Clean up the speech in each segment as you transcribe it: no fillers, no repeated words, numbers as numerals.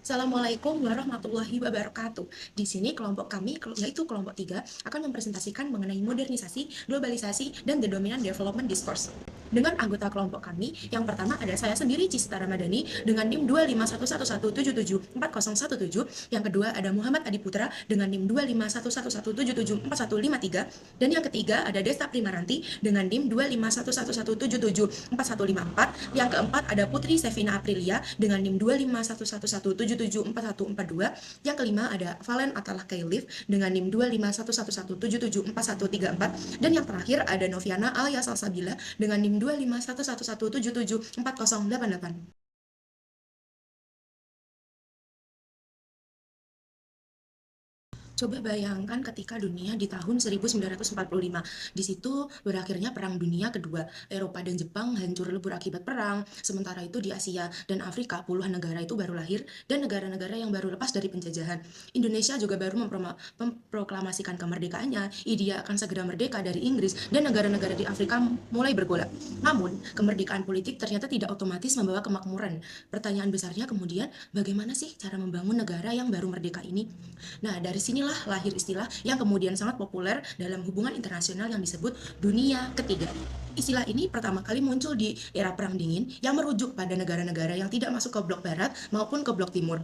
Assalamualaikum warahmatullahi wabarakatuh. Di sini kelompok kami, yaitu kelompok 3, akan mempresentasikan mengenai modernisasi, globalisasi, dan the dominant development discourse. Dengan anggota kelompok kami, yang pertama ada saya sendiri, Cisita Ramadhani, dengan NIM 25111774017. Yang kedua ada Muhammad Adi Putra, dengan NIM 25111774153. Dan yang ketiga ada Desta Primaranti, dengan NIM 25111774154. Yang keempat ada Putri Sevina Aprilia, dengan NIM 25111774142. Yang kelima ada Valen Atalah Kailif dengan NIM 25111774134. Dan yang terakhir ada Noviana Alia Salsabila dengan NIM 25111774088. Coba bayangkan ketika dunia di tahun 1945. Di situ berakhirnya Perang Dunia Kedua. Eropa dan Jepang hancur lebur akibat perang. Sementara itu di Asia dan Afrika puluhan negara itu baru lahir dan negara-negara yang baru lepas dari penjajahan. Indonesia juga baru memproklamasikan kemerdekaannya. India akan segera merdeka dari Inggris dan negara-negara di Afrika mulai bergolak. Namun, kemerdekaan politik ternyata tidak otomatis membawa kemakmuran. Pertanyaan besarnya kemudian, bagaimana sih cara membangun negara yang baru merdeka ini? Nah, dari sinilah lahir istilah yang kemudian sangat populer dalam hubungan internasional yang disebut dunia ketiga. Istilah ini pertama kali muncul di era Perang Dingin yang merujuk pada negara-negara yang tidak masuk ke blok barat maupun ke blok timur.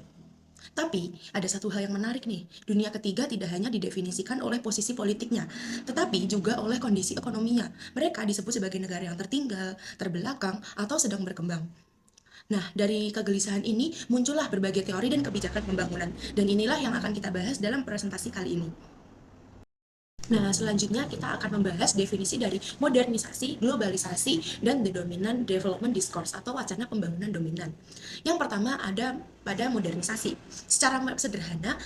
Tapi, ada satu hal yang menarik nih. Dunia ketiga tidak hanya didefinisikan oleh posisi politiknya, tetapi juga oleh kondisi ekonominya. Mereka disebut sebagai negara yang tertinggal, terbelakang, atau sedang berkembang. Nah, dari kegelisahan ini muncullah berbagai teori dan kebijakan pembangunan, dan inilah yang akan kita bahas dalam presentasi kali ini. Nah, selanjutnya kita akan membahas definisi dari modernisasi, globalisasi, dan the dominant development discourse atau wacana pembangunan dominan. Yang pertama ada pada modernisasi. Secara sederhana,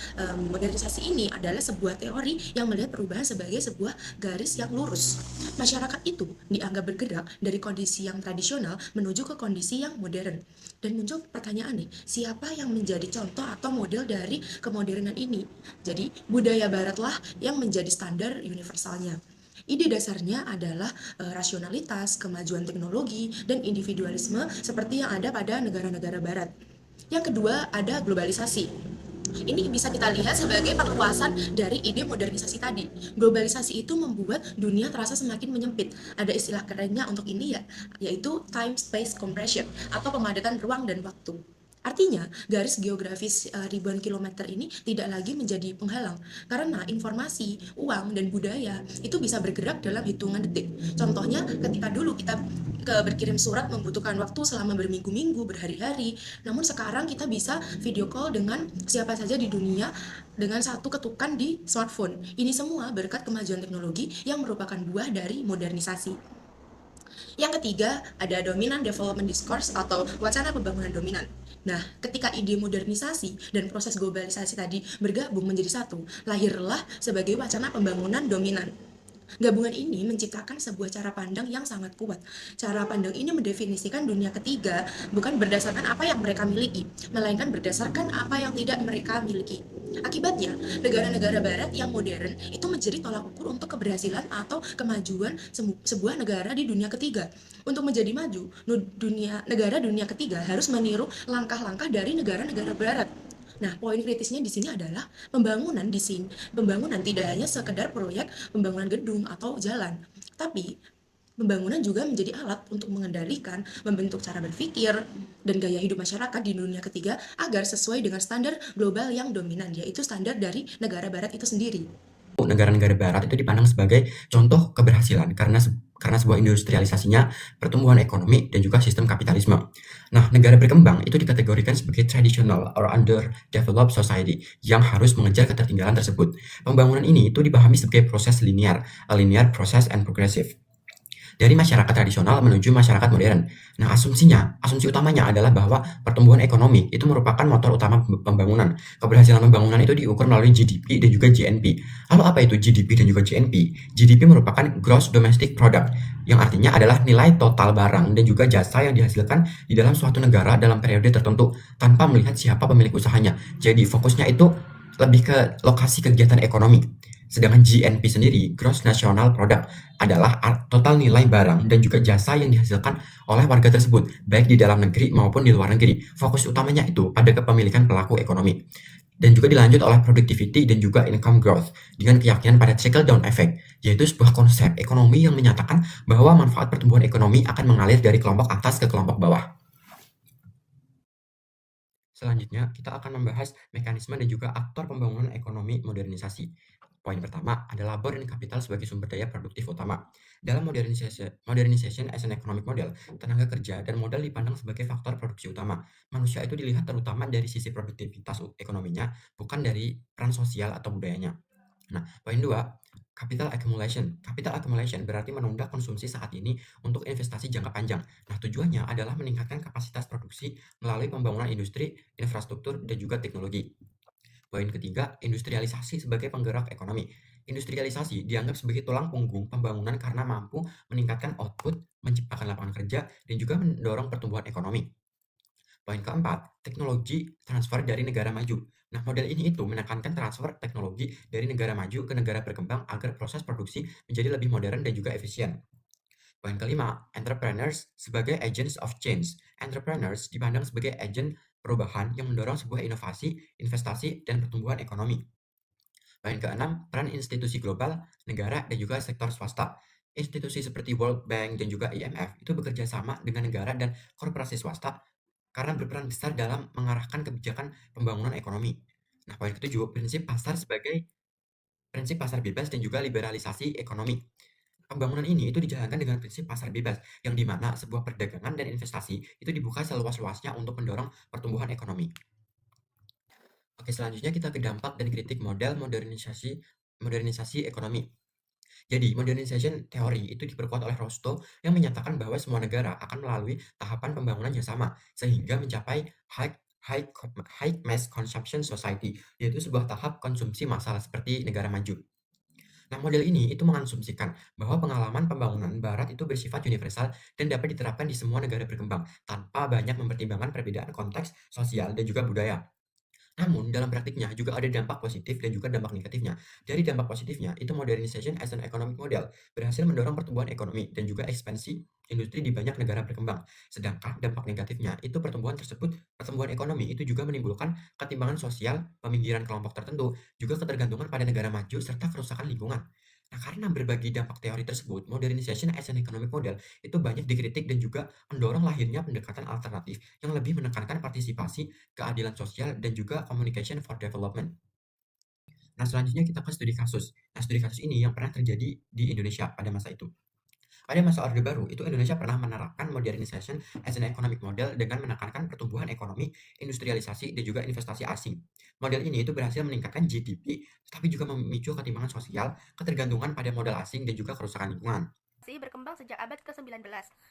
modernisasi ini adalah sebuah teori yang melihat perubahan sebagai sebuah garis yang lurus. Masyarakat itu dianggap bergerak dari kondisi yang tradisional menuju ke kondisi yang modern. Dan muncul pertanyaan nih, siapa yang menjadi contoh atau model dari kemodernan ini? Jadi, budaya baratlah yang menjadi standar universalnya. Ide dasarnya adalah rasionalitas, kemajuan teknologi, dan individualisme seperti yang ada pada negara-negara barat. Yang kedua ada globalisasi. Ini bisa kita lihat sebagai perluasan dari ide modernisasi tadi. Globalisasi itu membuat dunia terasa semakin menyempit. Ada istilah kerennya untuk ini ya, yaitu time space compression atau pemadatan ruang dan waktu. Artinya, garis geografis ribuan kilometer ini tidak lagi menjadi penghalang, karena informasi, uang, dan budaya itu bisa bergerak dalam hitungan detik. Contohnya, ketika dulu kita berkirim surat membutuhkan waktu selama berminggu-minggu, berhari-hari, namun sekarang kita bisa video call dengan siapa saja di dunia dengan satu ketukan di smartphone. Ini semua berkat kemajuan teknologi yang merupakan buah dari modernisasi. Yang ketiga, ada dominant development discourse atau wacana pembangunan dominan. Nah, ketika ide modernisasi dan proses globalisasi tadi bergabung menjadi satu, lahirlah sebagai wacana pembangunan dominan. Gabungan ini menciptakan sebuah cara pandang yang sangat kuat. Cara pandang ini mendefinisikan dunia ketiga bukan berdasarkan apa yang mereka miliki, melainkan berdasarkan apa yang tidak mereka miliki. Akibatnya, negara-negara barat yang modern itu menjadi tolak ukur untuk keberhasilan atau kemajuan sebuah negara di dunia ketiga. Untuk menjadi maju, negara dunia ketiga harus meniru langkah-langkah dari negara-negara barat. Nah, poin kritisnya di sini adalah pembangunan tidak hanya sekedar proyek pembangunan gedung atau jalan, tapi pembangunan juga menjadi alat untuk mengendalikan, membentuk cara berpikir, dan gaya hidup masyarakat di dunia ketiga agar sesuai dengan standar global yang dominan, yaitu standar dari negara barat itu sendiri. Negara-negara barat itu dipandang sebagai contoh keberhasilan karena sebuah industrialisasinya, pertumbuhan ekonomi, dan juga sistem kapitalisme. Nah, negara berkembang itu dikategorikan sebagai traditional or underdeveloped society yang harus mengejar ketertinggalan tersebut. Pembangunan ini itu dipahami sebagai proses linear, a linear process and progressive, dari masyarakat tradisional menuju masyarakat modern. Nah, asumsi utamanya adalah bahwa pertumbuhan ekonomi itu merupakan motor utama pembangunan. Keberhasilan pembangunan itu diukur melalui GDP dan juga GNP. Lalu apa itu GDP dan juga GNP? GDP merupakan Gross Domestic Product, yang artinya adalah nilai total barang dan juga jasa yang dihasilkan di dalam suatu negara dalam periode tertentu tanpa melihat siapa pemilik usahanya. Jadi fokusnya itu lebih ke lokasi kegiatan ekonomi. Sedangkan GNP sendiri, Gross National Product, adalah total nilai barang dan juga jasa yang dihasilkan oleh warga tersebut, baik di dalam negeri maupun di luar negeri. Fokus utamanya itu pada kepemilikan pelaku ekonomi. Dan juga dilanjut oleh productivity dan juga income growth dengan keyakinan pada trickle down effect, yaitu sebuah konsep ekonomi yang menyatakan bahwa manfaat pertumbuhan ekonomi akan mengalir dari kelompok atas ke kelompok bawah. Selanjutnya, kita akan membahas mekanisme dan juga aktor pembangunan ekonomi modernisasi. Poin pertama ada labor dan kapital sebagai sumber daya produktif utama. Dalam modernization as an economic model, tenaga kerja dan modal dipandang sebagai faktor produksi utama. Manusia itu dilihat terutama dari sisi produktivitas ekonominya, bukan dari peran sosial atau budayanya. Nah, poin 2, capital accumulation. Capital accumulation berarti menunda konsumsi saat ini untuk investasi jangka panjang. Nah, tujuannya adalah meningkatkan kapasitas produksi melalui pembangunan industri, infrastruktur, dan juga teknologi. Poin ketiga, industrialisasi sebagai penggerak ekonomi. Industrialisasi dianggap sebagai tulang punggung pembangunan karena mampu meningkatkan output, menciptakan lapangan kerja, dan juga mendorong pertumbuhan ekonomi. Poin keempat, teknologi transfer dari negara maju. Nah, model ini itu menekankan transfer teknologi dari negara maju ke negara berkembang agar proses produksi menjadi lebih modern dan juga efisien. Poin kelima, entrepreneurs sebagai agents of change. Entrepreneurs dipandang sebagai agen perubahan yang mendorong sebuah inovasi, investasi, dan pertumbuhan ekonomi. Poin keenam, peran institusi global, negara, dan juga sektor swasta. Institusi seperti World Bank dan juga IMF itu bekerja sama dengan negara dan korporasi swasta karena berperan besar dalam mengarahkan kebijakan pembangunan ekonomi. Nah, poin ketujuh, prinsip pasar bebas dan juga liberalisasi ekonomi. Pembangunan ini itu dijalankan dengan prinsip pasar bebas, yang dimana sebuah perdagangan dan investasi itu dibuka seluas-luasnya untuk mendorong pertumbuhan ekonomi. Oke, selanjutnya kita ke dampak dan kritik model modernisasi ekonomi. Jadi, modernization teori itu diperkuat oleh Rostow yang menyatakan bahwa semua negara akan melalui tahapan pembangunan yang sama sehingga mencapai high high high mass consumption society, yaitu sebuah tahap konsumsi massal seperti negara maju. Nah, model ini itu mengasumsikan bahwa pengalaman pembangunan barat itu bersifat universal dan dapat diterapkan di semua negara berkembang tanpa banyak mempertimbangkan perbedaan konteks sosial dan juga budaya. Namun, dalam praktiknya juga ada dampak positif dan juga dampak negatifnya. Dari dampak positifnya, itu modernization as an economic model berhasil mendorong pertumbuhan ekonomi dan juga ekspansi industri di banyak negara berkembang. Sedangkan dampak negatifnya, itu pertumbuhan ekonomi itu juga menimbulkan ketimbangan sosial, peminggiran kelompok tertentu, juga ketergantungan pada negara maju, serta kerusakan lingkungan. Nah, karena berbagi dampak teori tersebut, modernization as an economic model itu banyak dikritik dan juga mendorong lahirnya pendekatan alternatif yang lebih menekankan partisipasi, keadilan sosial, dan juga communication for development. Nah, selanjutnya kita ke studi kasus. Nah, studi kasus ini yang pernah terjadi di Indonesia pada masa itu. Pada masa Orde Baru, itu Indonesia pernah menerapkan modernization as an economic model dengan menekankan pertumbuhan ekonomi, industrialisasi, dan juga investasi asing. Model ini itu berhasil meningkatkan GDP, tapi juga memicu ketimbangan sosial, ketergantungan pada modal asing, dan juga kerusakan lingkungan. Berkembang sejak abad ke-19,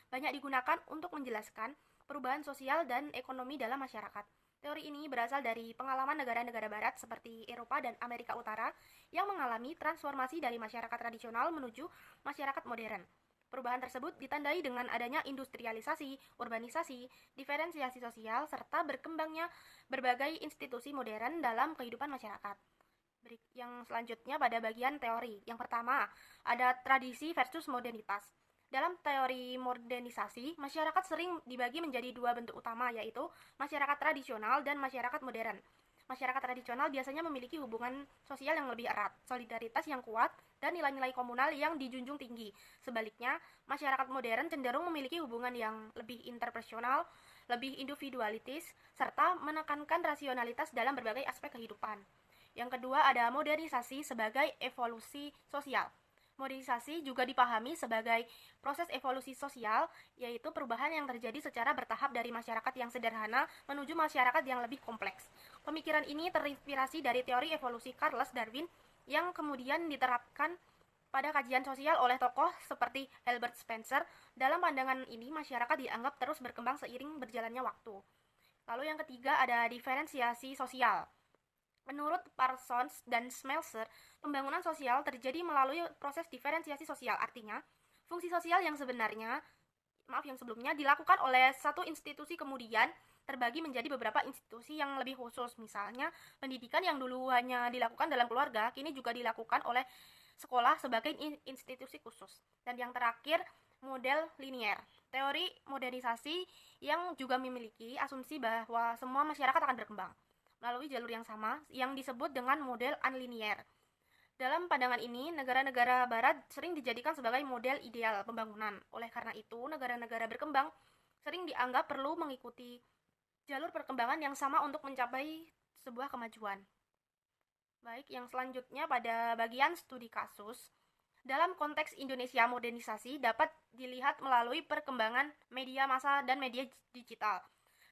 banyak digunakan untuk menjelaskan perubahan sosial dan ekonomi dalam masyarakat. Teori ini berasal dari pengalaman negara-negara barat seperti Eropa dan Amerika Utara yang mengalami transformasi dari masyarakat tradisional menuju masyarakat modern. Perubahan tersebut ditandai dengan adanya industrialisasi, urbanisasi, diferensiasi sosial, serta berkembangnya berbagai institusi modern dalam kehidupan masyarakat. Yang selanjutnya pada bagian teori. Yang pertama, ada tradisi versus modernitas. Dalam teori modernisasi, masyarakat sering dibagi menjadi dua bentuk utama, yaitu masyarakat tradisional dan masyarakat modern. Masyarakat tradisional biasanya memiliki hubungan sosial yang lebih erat, solidaritas yang kuat, dan nilai-nilai komunal yang dijunjung tinggi. Sebaliknya, masyarakat modern cenderung memiliki hubungan yang lebih interpersonal, lebih individualitis, serta menekankan rasionalitas dalam berbagai aspek kehidupan. Yang kedua ada modernisasi sebagai evolusi sosial. Modernisasi juga dipahami sebagai proses evolusi sosial, yaitu perubahan yang terjadi secara bertahap dari masyarakat yang sederhana menuju masyarakat yang lebih kompleks. Pemikiran ini terinspirasi dari teori evolusi Charles Darwin yang kemudian diterapkan pada kajian sosial oleh tokoh seperti Herbert Spencer. Dalam pandangan ini, masyarakat dianggap terus berkembang seiring berjalannya waktu. Lalu yang ketiga ada diferensiasi sosial. Menurut Parsons dan Schmelzer, pembangunan sosial terjadi melalui proses diferensiasi sosial. Artinya, fungsi sosial yang sebelumnya dilakukan oleh satu institusi kemudian terbagi menjadi beberapa institusi yang lebih khusus. Misalnya, pendidikan yang dulu hanya dilakukan dalam keluarga, kini juga dilakukan oleh sekolah sebagai institusi khusus. Dan yang terakhir, model linier. Teori modernisasi yang juga memiliki asumsi bahwa semua masyarakat akan berkembang melalui jalur yang sama yang disebut dengan model unlinear. Dalam pandangan ini, negara-negara barat sering dijadikan sebagai model ideal pembangunan. Oleh karena itu, negara-negara berkembang sering dianggap perlu mengikuti jalur perkembangan yang sama untuk mencapai sebuah kemajuan. Baik, yang selanjutnya pada bagian studi kasus. Dalam konteks Indonesia modernisasi dapat dilihat melalui perkembangan media massa dan media digital.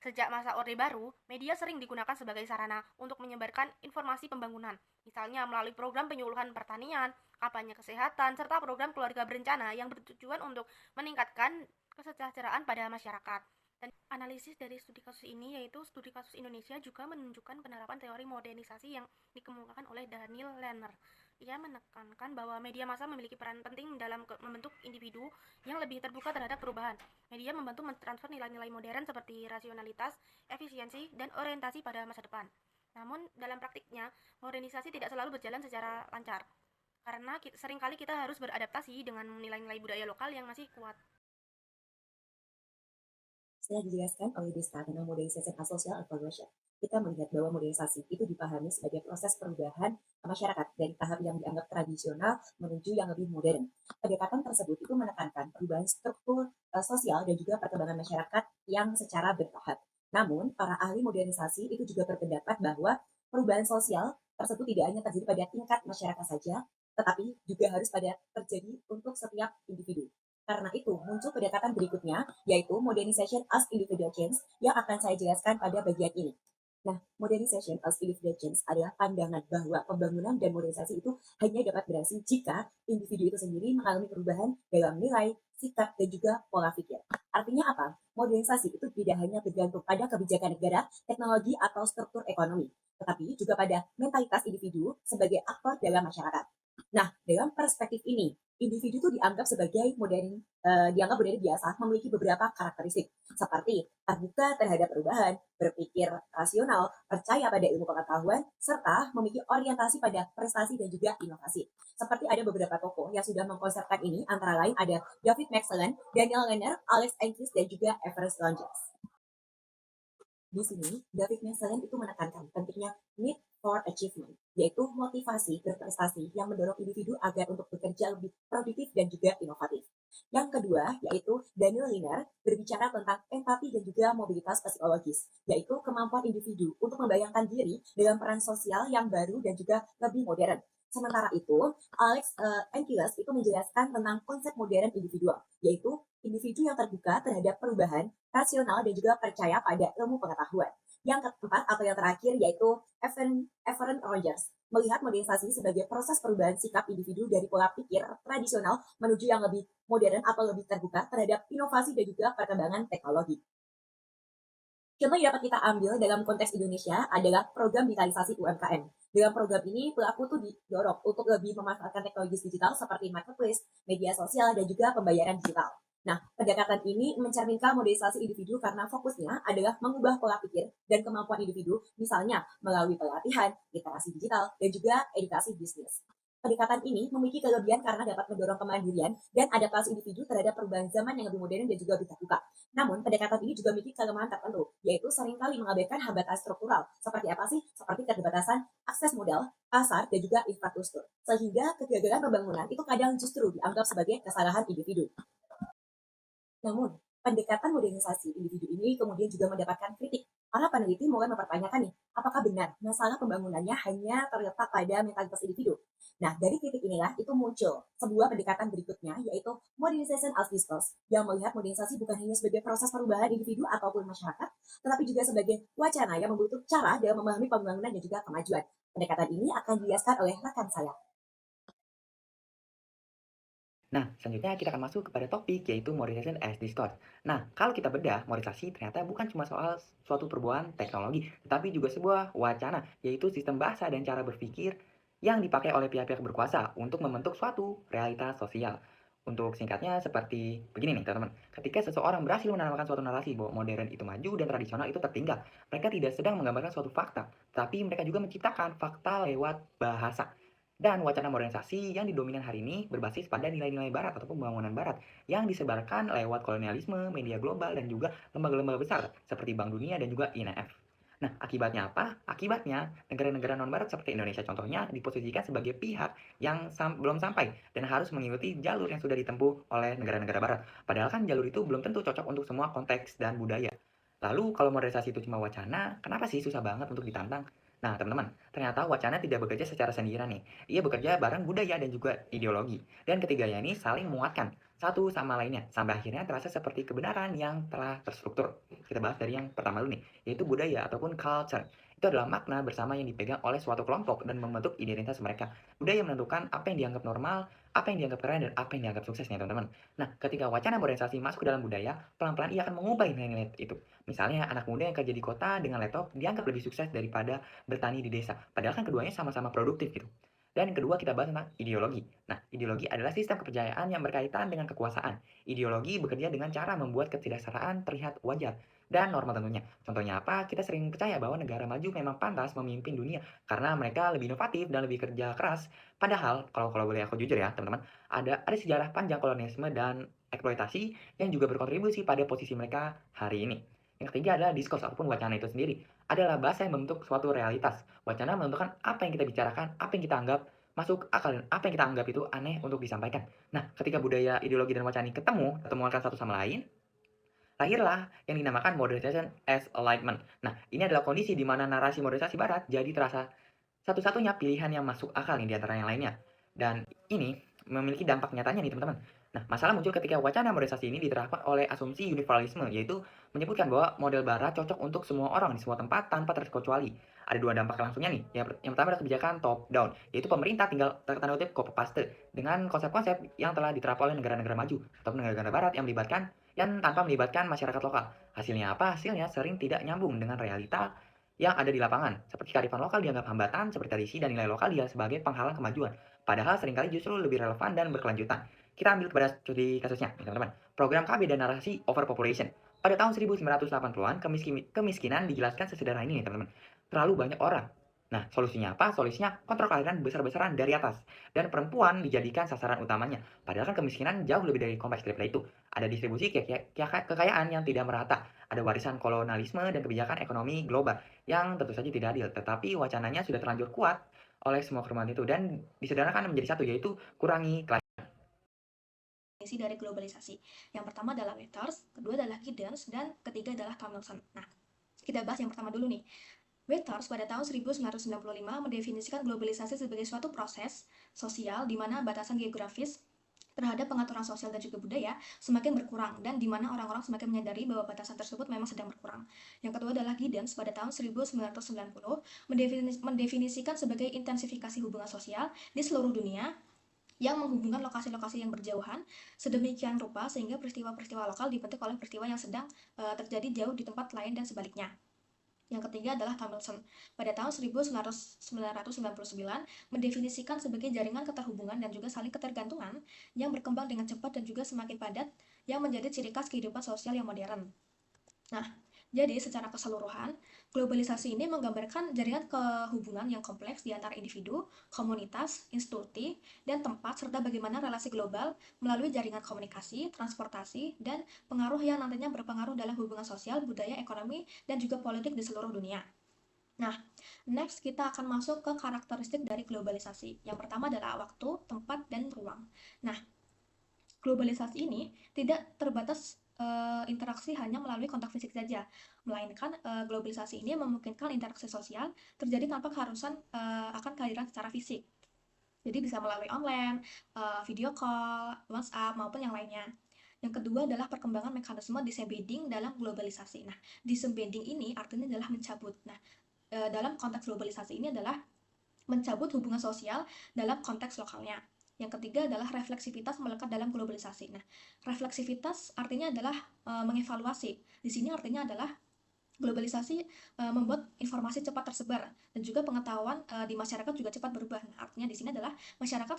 Sejak masa Orde Baru, media sering digunakan sebagai sarana untuk menyebarkan informasi pembangunan, misalnya melalui program penyuluhan pertanian, kampanye kesehatan, serta program keluarga berencana yang bertujuan untuk meningkatkan kesejahteraan pada masyarakat. Dan analisis dari studi kasus ini yaitu studi kasus Indonesia juga menunjukkan penerapan teori modernisasi yang dikemukakan oleh Daniel Lerner. Ia menekankan bahwa media massa memiliki peran penting dalam membentuk individu yang lebih terbuka terhadap perubahan. Media membantu mentransfer nilai-nilai modern seperti rasionalitas, efisiensi, dan orientasi pada masa depan. Namun, dalam praktiknya, modernisasi tidak selalu berjalan secara lancar, karena seringkali kita harus beradaptasi dengan nilai-nilai budaya lokal yang masih kuat. Setelah dijelaskan oleh Desta tentang modernisasi social evolution, kita melihat bahwa modernisasi itu dipahami sebagai proses perubahan masyarakat dari tahap yang dianggap tradisional menuju yang lebih modern. Pendekatan tersebut itu menekankan perubahan struktur sosial dan juga perkembangan masyarakat yang secara bertahap. Namun, para ahli modernisasi itu juga berpendapat bahwa perubahan sosial tersebut tidak hanya terjadi pada tingkat masyarakat saja, tetapi juga harus terjadi untuk setiap individu. Karena itu, muncul pendekatan berikutnya, yaitu modernization as individual change yang akan saya jelaskan pada bagian ini. Nah, modernization as individual change adalah pandangan bahwa pembangunan dan modernisasi itu hanya dapat berhasil jika individu itu sendiri mengalami perubahan dalam nilai, sikap, dan juga pola pikir. Artinya apa? Modernisasi itu tidak hanya bergantung pada kebijakan negara, teknologi, atau struktur ekonomi, tetapi juga pada mentalitas individu sebagai aktor dalam masyarakat. Nah, dalam perspektif ini, individu itu dianggap modern biasa, memiliki beberapa karakteristik seperti terbuka terhadap perubahan, berpikir rasional, percaya pada ilmu pengetahuan, serta memiliki orientasi pada prestasi dan juga inovasi. Seperti ada beberapa tokoh yang sudah mengkonsepkan ini, antara lain ada David Maxwell, Daniel Lerner, Alex Enquist, dan juga Everest Longes. Di sini, David Maxwell itu menekankan pentingnya need for achievement, yaitu motivasi berprestasi yang mendorong individu agar untuk bekerja lebih produktif dan juga inovatif. Yang kedua, yaitu Daniel Lerner berbicara tentang empati dan juga mobilitas psikologis, yaitu kemampuan individu untuk membayangkan diri dalam peran sosial yang baru dan juga lebih modern. Sementara itu, Alex Enquist itu menjelaskan tentang konsep modern individual, yaitu individu yang terbuka terhadap perubahan, rasional, dan juga percaya pada ilmu pengetahuan. Yang keempat atau yang terakhir yaitu Everett Rogers, melihat modernisasi sebagai proses perubahan sikap individu dari pola pikir tradisional menuju yang lebih modern atau lebih terbuka terhadap inovasi dan juga perkembangan teknologi. Contoh yang dapat kita ambil dalam konteks Indonesia adalah program digitalisasi UMKM. Dalam program ini, pelaku tuh didorong untuk lebih memanfaatkan teknologi digital seperti marketplace, media sosial, dan juga pembayaran digital. Nah, pendekatan ini mencerminkan modernisasi individu karena fokusnya adalah mengubah pola pikir dan kemampuan individu, misalnya melalui pelatihan, literasi digital, dan juga edukasi bisnis. Pendekatan ini memiliki kelebihan karena dapat mendorong kemandirian dan adaptasi individu terhadap perubahan zaman yang lebih modern dan juga lebih terbuka. Namun, pendekatan ini juga memiliki kelemahan tertentu, yaitu seringkali mengabaikan hambatan struktural. Seperti apa sih? Seperti keterbatasan akses modal, pasar, dan juga infrastruktur. Sehingga kegagalan pembangunan itu kadang justru dianggap sebagai kesalahan individu. Namun, pendekatan modernisasi individu ini kemudian juga mendapatkan kritik. Para peneliti mulai mempertanyakan nih, apakah benar masalah pembangunannya hanya terletak pada mentalitas individu? Nah, dari kritik inilah itu muncul sebuah pendekatan berikutnya, yaitu modernization as discourse, yang melihat modernisasi bukan hanya sebagai proses perubahan individu ataupun masyarakat, tetapi juga sebagai wacana yang membentuk cara dalam memahami pembangunan dan juga kemajuan. Pendekatan ini akan dijelaskan oleh rekan saya. Nah, selanjutnya kita akan masuk kepada topik yaitu modernization as discourse. Nah, kalau kita bedah, modernisasi ternyata bukan cuma soal suatu perubahan teknologi, tetapi juga sebuah wacana, yaitu sistem bahasa dan cara berpikir yang dipakai oleh pihak-pihak berkuasa untuk membentuk suatu realitas sosial. Untuk singkatnya seperti begini nih teman-teman, ketika seseorang berhasil menanamkan suatu narasi bahwa modern itu maju dan tradisional itu tertinggal, mereka tidak sedang menggambarkan suatu fakta, tapi mereka juga menciptakan fakta lewat bahasa. Dan wacana modernisasi yang didominan hari ini berbasis pada nilai-nilai barat ataupun pembangunan barat yang disebarkan lewat kolonialisme, media global, dan juga lembaga-lembaga besar seperti Bank Dunia dan juga IMF. Nah, akibatnya apa? Akibatnya, negara-negara non-barat seperti Indonesia contohnya diposisikan sebagai pihak yang belum sampai dan harus mengikuti jalur yang sudah ditempuh oleh negara-negara barat. Padahal kan jalur itu belum tentu cocok untuk semua konteks dan budaya. Lalu kalau modernisasi itu cuma wacana, kenapa sih susah banget untuk ditantang? Nah, teman-teman, ternyata wacana tidak bekerja secara sendirian nih. Ia bekerja bareng budaya dan juga ideologi. Dan ketiganya ini saling menguatkan satu sama lainnya, sampai akhirnya terasa seperti kebenaran yang telah terstruktur. Kita bahas dari yang pertama dulu nih, yaitu budaya ataupun culture. Itu adalah makna bersama yang dipegang oleh suatu kelompok dan membentuk identitas mereka. Budaya menentukan apa yang dianggap normal, apa yang dianggap keren, dan apa yang dianggap sukses nih teman-teman. Nah, ketika wacana modernisasi masuk ke dalam budaya, pelan-pelan ia akan mengubah nilai-nilai itu. Misalnya anak muda yang kerja di kota dengan laptop dianggap lebih sukses daripada bertani di desa. Padahal kan keduanya sama-sama produktif gitu. Dan kedua kita bahas tentang ideologi. Nah, ideologi adalah sistem kepercayaan yang berkaitan dengan kekuasaan. Ideologi bekerja dengan cara membuat ketidaksetaraan terlihat wajar dan normal tentunya. Contohnya apa? Kita sering percaya bahwa negara maju memang pantas memimpin dunia karena mereka lebih inovatif dan lebih kerja keras. Padahal kalau boleh aku jujur ya, teman-teman, ada sejarah panjang kolonialisme dan eksploitasi yang juga berkontribusi pada posisi mereka hari ini. Yang ketiga adalah diskurs ataupun wacana itu sendiri. Adalah bahasa yang membentuk suatu realitas. Wacana menentukan apa yang kita bicarakan, apa yang kita anggap masuk akal, dan apa yang kita anggap itu aneh untuk disampaikan. Nah, ketika budaya, ideologi, dan wacana ini ketemukan satu sama lain, lahirlah yang dinamakan modernization as enlightenment. Nah, ini adalah kondisi di mana narasi modernisasi barat jadi terasa satu-satunya pilihan yang masuk akal nih di antara yang lainnya. Dan ini memiliki dampak nyatanya nih teman-teman. Nah, masalah muncul ketika wacana modernisasi ini diterapkan oleh asumsi universalisme, yaitu menyebutkan bahwa model barat cocok untuk semua orang di semua tempat tanpa terkecuali. Ada dua dampak langsungnya nih. Yang pertama adalah kebijakan top down, yaitu pemerintah tinggal tanda kutip copy paste dengan konsep-konsep yang telah diterapkan oleh negara-negara maju atau negara-negara barat yang tanpa melibatkan masyarakat lokal. Hasilnya apa? Hasilnya sering tidak nyambung dengan realita yang ada di lapangan. Seperti kearifan lokal dianggap hambatan, seperti tradisi dan nilai lokal dia sebagai penghalang kemajuan. Padahal seringkali justru lebih relevan dan berkelanjutan. Kita ambil kepada studi kasusnya, teman-teman. Program KB dan narasi overpopulation. Pada tahun 1980-an, kemiskinan dijelaskan sesederhana ini, teman-teman. Terlalu banyak orang. Nah, solusinya apa? Solusinya kontrol kelahiran besar-besaran dari atas. Dan perempuan dijadikan sasaran utamanya. Padahal kan kemiskinan jauh lebih dari kompleks daripada itu. Ada distribusi kekayaan yang tidak merata. Ada warisan kolonialisme dan kebijakan ekonomi global yang tentu saja tidak adil. Tetapi wacananya sudah terlanjur kuat oleh semua kerumunan itu dan disederhanakan menjadi satu, yaitu kurangi kelahiran. Definisi dari globalisasi. Yang pertama adalah Wethers, kedua adalah Giddens, dan ketiga adalah Tomlinson. Nah, kita bahas yang pertama dulu nih. Wethers pada tahun 1995 mendefinisikan globalisasi sebagai suatu proses sosial di mana batasan geografis terhadap pengaturan sosial dan juga budaya semakin berkurang dan di mana orang-orang semakin menyadari bahwa batasan tersebut memang sedang berkurang. Yang kedua adalah Giddens pada tahun 1990 mendefinisikan sebagai intensifikasi hubungan sosial di seluruh dunia yang menghubungkan lokasi-lokasi yang berjauhan sedemikian rupa sehingga peristiwa-peristiwa lokal dibentuk oleh peristiwa yang sedang terjadi jauh di tempat lain dan sebaliknya. Yang ketiga adalah Tomlinson. Pada tahun 1999 mendefinisikan sebagai jaringan keterhubungan dan juga saling ketergantungan yang berkembang dengan cepat dan juga semakin padat yang menjadi ciri khas kehidupan sosial yang modern. Nah, jadi secara keseluruhan, globalisasi ini menggambarkan jaringan kehubungan yang kompleks di antara individu, komunitas, institusi, dan tempat, serta bagaimana relasi global melalui jaringan komunikasi, transportasi, dan pengaruh yang nantinya berpengaruh dalam hubungan sosial, budaya, ekonomi, dan juga politik di seluruh dunia. Nah, next kita akan masuk ke karakteristik dari globalisasi. Yang pertama adalah waktu, tempat, dan ruang. Nah, globalisasi ini tidak terbatas interaksi hanya melalui kontak fisik saja, melainkan globalisasi ini memungkinkan interaksi sosial terjadi tanpa keharusan akan kehadiran secara fisik. Jadi bisa melalui online, video call, WhatsApp, maupun yang lainnya. Yang kedua adalah perkembangan mekanisme disembedding dalam globalisasi. Nah, disembedding ini artinya adalah mencabut. Nah, dalam konteks globalisasi ini adalah mencabut hubungan sosial dalam konteks lokalnya. Yang ketiga adalah refleksivitas melekat dalam globalisasi. Nah, refleksivitas artinya adalah mengevaluasi. Di sini artinya adalah Globalisasi membuat informasi cepat tersebar dan juga pengetahuan di masyarakat juga cepat berubah. Nah, artinya di sini adalah masyarakat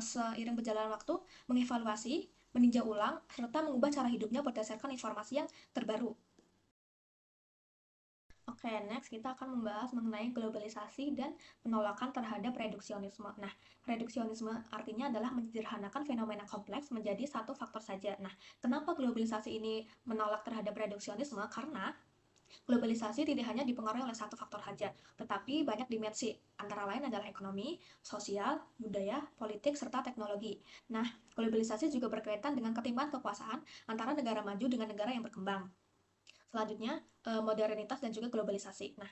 seiring berjalan waktu mengevaluasi, meninjau ulang, serta mengubah cara hidupnya berdasarkan informasi yang terbaru. Oke, next kita akan membahas mengenai globalisasi dan penolakan terhadap reduksionisme. Nah, reduksionisme artinya adalah menyederhanakan fenomena kompleks menjadi satu faktor saja. Nah, kenapa globalisasi ini menolak terhadap reduksionisme? Karena globalisasi tidak hanya dipengaruhi oleh satu faktor saja, tetapi banyak dimensi, antara lain adalah ekonomi, sosial, budaya, politik, serta teknologi. Nah, globalisasi juga berkaitan dengan ketimpangan kekuasaan antara negara maju dengan negara yang berkembang. Selanjutnya, modernitas dan juga globalisasi. Nah,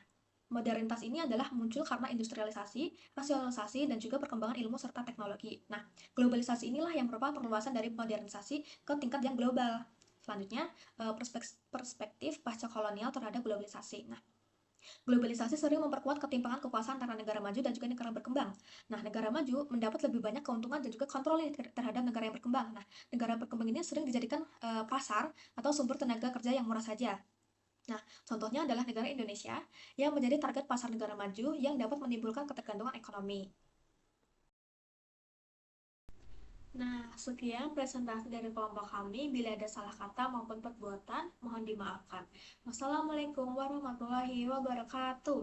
modernitas ini adalah muncul karena industrialisasi, rasionalisasi, dan juga perkembangan ilmu serta teknologi. Nah, globalisasi inilah yang merupakan perluasan dari modernisasi ke tingkat yang global. Selanjutnya, perspektif pasca kolonial terhadap globalisasi. Nah, globalisasi sering memperkuat ketimpangan kekuasaan antara negara maju dan juga negara berkembang. Nah, negara maju mendapat lebih banyak keuntungan dan juga kontrol terhadap negara yang berkembang. Nah, negara berkembang ini sering dijadikan pasar atau sumber tenaga kerja yang murah saja. Nah, contohnya adalah negara Indonesia yang menjadi target pasar negara maju yang dapat menimbulkan ketergantungan ekonomi. Nah, sekian presentasi dari kelompok kami. Bila ada salah kata maupun perbuatan, mohon dimaafkan. Wassalamualaikum warahmatullahi wabarakatuh.